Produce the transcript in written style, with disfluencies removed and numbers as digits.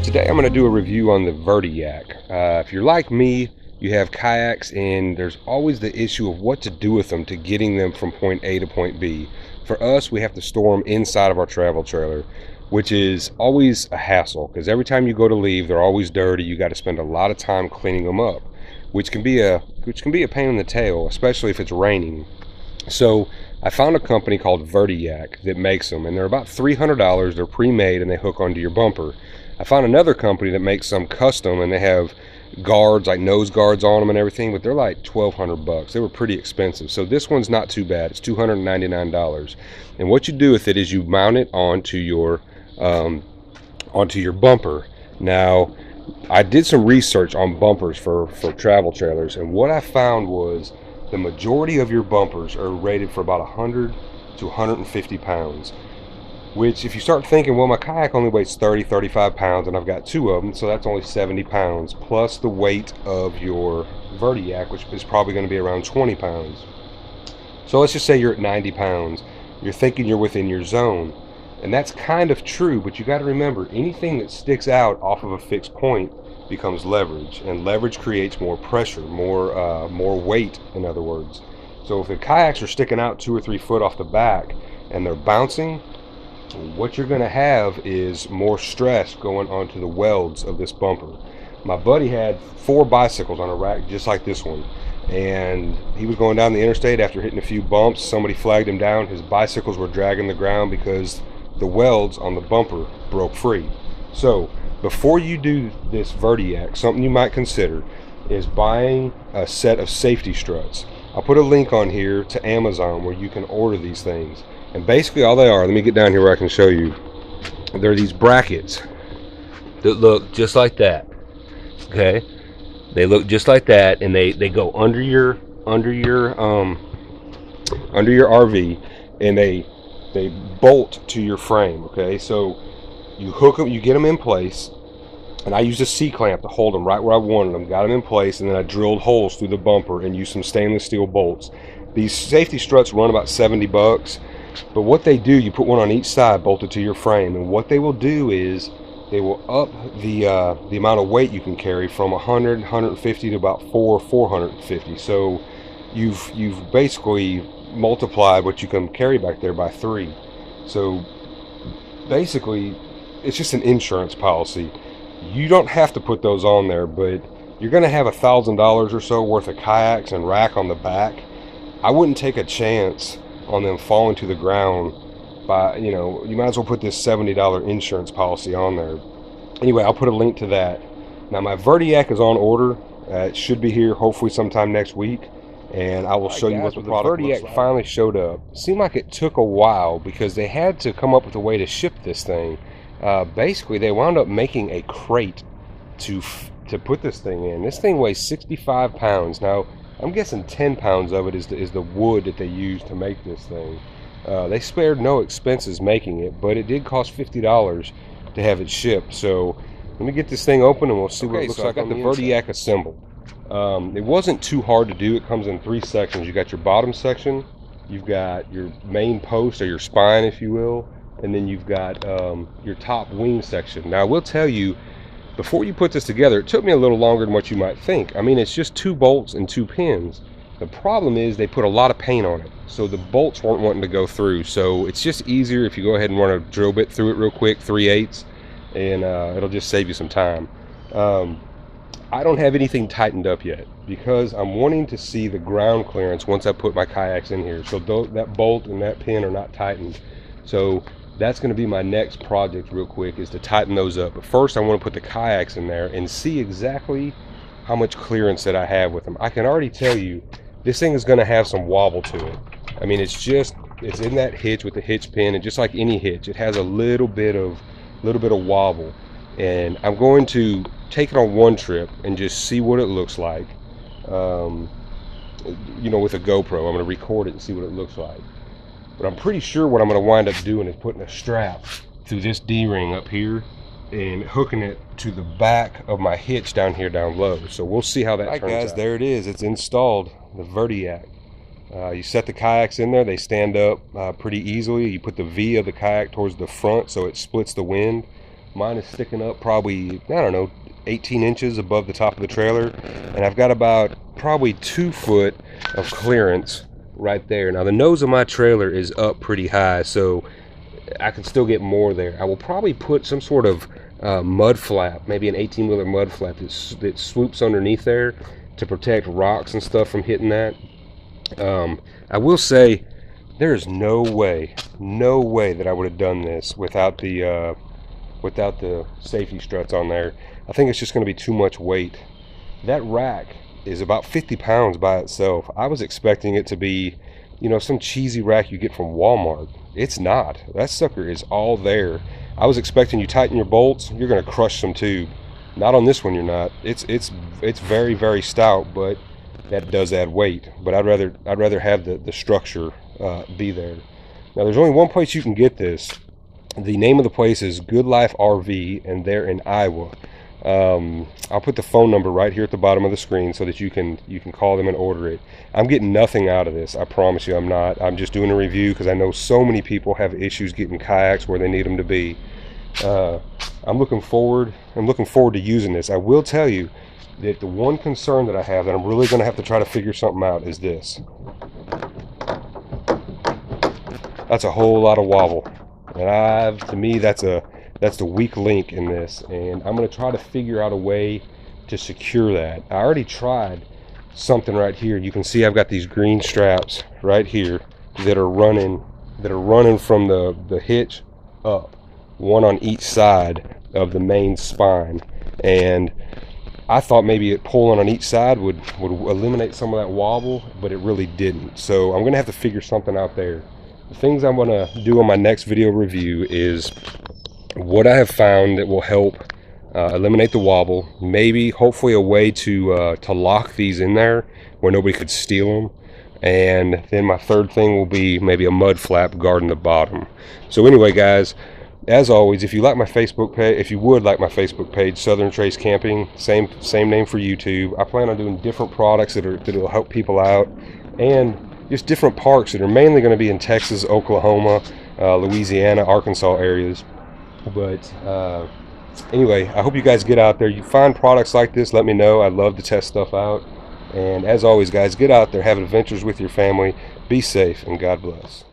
today I'm going to do a review on the Vertiyak. If you're like me, you have kayaks and there's always the issue of what to do with them to getting them from point A to point B. For us, we have to store them inside of our travel trailer, which is always a hassle because every time you go to leave, they're always dirty. You got to spend a lot of time cleaning them up, which can be a pain in the tail, especially if it's raining. So I found a company called Vertiyak that makes them, and they're about $300. They're pre-made and they hook onto your bumper. I found another company that makes some custom, and they have guards, like nose guards on them and everything, but they're like $1,200. They were pretty expensive. So this one's not too bad. It's $299. And what you do with it is you mount it onto your bumper. Now, I did some research on bumpers for travel trailers, and what I found was the majority of your bumpers are rated for about 100 to 150 pounds, which if you start thinking, well, my kayak only weighs 35 pounds and I've got two of them, so that's only 70 pounds plus the weight of your Vertiyak, which is probably going to be around 20 pounds. So let's just say you're at 90 pounds. You're thinking you're within your zone, and that's kind of true, but you got to remember, anything that sticks out off of a fixed point becomes leverage, and leverage creates more pressure, more weight, in other words. So if the kayaks are sticking out 2 or 3 foot off the back and they're bouncing, what you're going to have is more stress going onto the welds of this bumper. My buddy had 4 bicycles on a rack just like this one, and he was going down the interstate after hitting a few bumps. Somebody flagged him down. His bicycles were dragging the ground because the welds on the bumper broke free. So before you do this Vertiyak, something you might consider is buying a set of safety struts. I'll put a link on here to Amazon where you can order these things. And basically all they are, let me get down here where I can show you. They're these brackets that look just like that. Okay? They look just like that, and they go under your RV, and they bolt to your frame. Okay? So you hook them, you get them in place, and I used a C-clamp to hold them right where I wanted them, got them in place, and then I drilled holes through the bumper and used some stainless steel bolts. These safety struts run about $70, but what they do, you put one on each side bolted to your frame, and what they will do is they will up the amount of weight you can carry from 100, 150 to about 450. So you've basically multiplied what you can carry back there by 3. So basically, it's just an insurance policy. You don't have to put those on there, but you're going to have $1,000 or so worth of kayaks and rack on the back. I wouldn't take a chance on them falling to the ground. You might as well put this $70 insurance policy on there. Anyway, I'll put a link to that. Now, my Vertiyak is on order. It should be here hopefully sometime next week, and I will show you what the product looks like. Finally showed up. It seemed like it took a while because they had to come up with a way to ship this thing. Basically, they wound up making a crate to put this thing in. This thing weighs 65 pounds. Now, I'm guessing 10 pounds of it is the wood that they used to make this thing. They spared no expenses making it, but it did cost $50 to have it shipped. So let me get this thing open and we'll see what it looks like. I got the Vertiyak assembled. It wasn't too hard to do. It comes in 3 sections. You got your bottom section, you've got your main post, or your spine if you will, and then you've got your top wing section. Now I will tell you, before you put this together, it took me a little longer than what you might think. I mean, it's just 2 bolts and 2 pins. The problem is they put a lot of paint on it, so the bolts weren't wanting to go through. So it's just easier if you go ahead and run a drill bit through it real quick, 3/8, and it'll just save you some time. I don't have anything tightened up yet because I'm wanting to see the ground clearance once I put my kayaks in here. So that bolt and that pin are not tightened. So that's going to be my next project real quick, is to tighten those up. But first I want to put the kayaks in there and see exactly how much clearance that I have with them. I can already tell you this thing is going to have some wobble to it. I mean, it's in that hitch with the hitch pin, and just like any hitch, it has a little bit of wobble. And I'm going to take it on one trip and just see what it looks like. With a GoPro, I'm going to record it and see what it looks like. But I'm pretty sure what I'm going to wind up doing is putting a strap through this D-ring up here and hooking it to the back of my hitch down here down low. So we'll see how that turns out. All right, guys, there it is. It's installed, the Vertiyak. You set the kayaks in there. They stand up pretty easily. You put the V of the kayak towards the front so it splits the wind. Mine is sticking up probably, I don't know, 18 inches above the top of the trailer, and I've got about probably 2 foot of clearance right there. Now the nose of my trailer is up pretty high, so I can still get more there. I will probably put some sort of mud flap, maybe an 18-wheeler mud flap that swoops underneath there to protect rocks and stuff from hitting that. I will say there is no way that I would have done this without the safety struts on there. I think it's just going to be too much weight. That rack is about 50 pounds by itself. I was expecting it to be, some cheesy rack you get from Walmart. It's not. That sucker is all there. I was expecting you tighten your bolts, you're going to crush some tube. Not on this one, you're not. It's very, very stout, but that does add weight. But I'd rather have the structure be there. Now there's only one place you can get this. The name of the place is Good Life RV, and they're in Iowa. I'll put the phone number right here at the bottom of the screen so that you can call them and order it. I'm getting nothing out of this. I promise you I'm not. I'm just doing a review because I know so many people have issues getting kayaks where they need them to be. I'm looking forward to using this. I will tell you that the one concern that I have that I'm really going to have to try to figure something out is this. That's a whole lot of wobble. And to me, that's the weak link in this, and I'm going to try to figure out a way to secure that. I already tried something right here. You can see I've got these green straps right here that are running from the hitch up, one on each side of the main spine, and I thought maybe it pulling on each side would eliminate some of that wobble, but it really didn't. So I'm going to have to figure something out there. The things I'm going to do on my next video review is what I have found that will help eliminate the wobble. Maybe, hopefully, a way to lock these in there where nobody could steal them. And then my third thing will be maybe a mud flap guarding the bottom. So anyway, guys, as always, if you would like my Facebook page, Southern Trace Camping, same name for YouTube. I plan on doing different products that will help people out, and just different parks that are mainly going to be in Texas, Oklahoma, Louisiana, Arkansas areas. But anyway, I hope you guys get out there. You find products like this, let me know. I love to test stuff out. And as always, guys, get out there, have adventures with your family. Be safe, and God bless.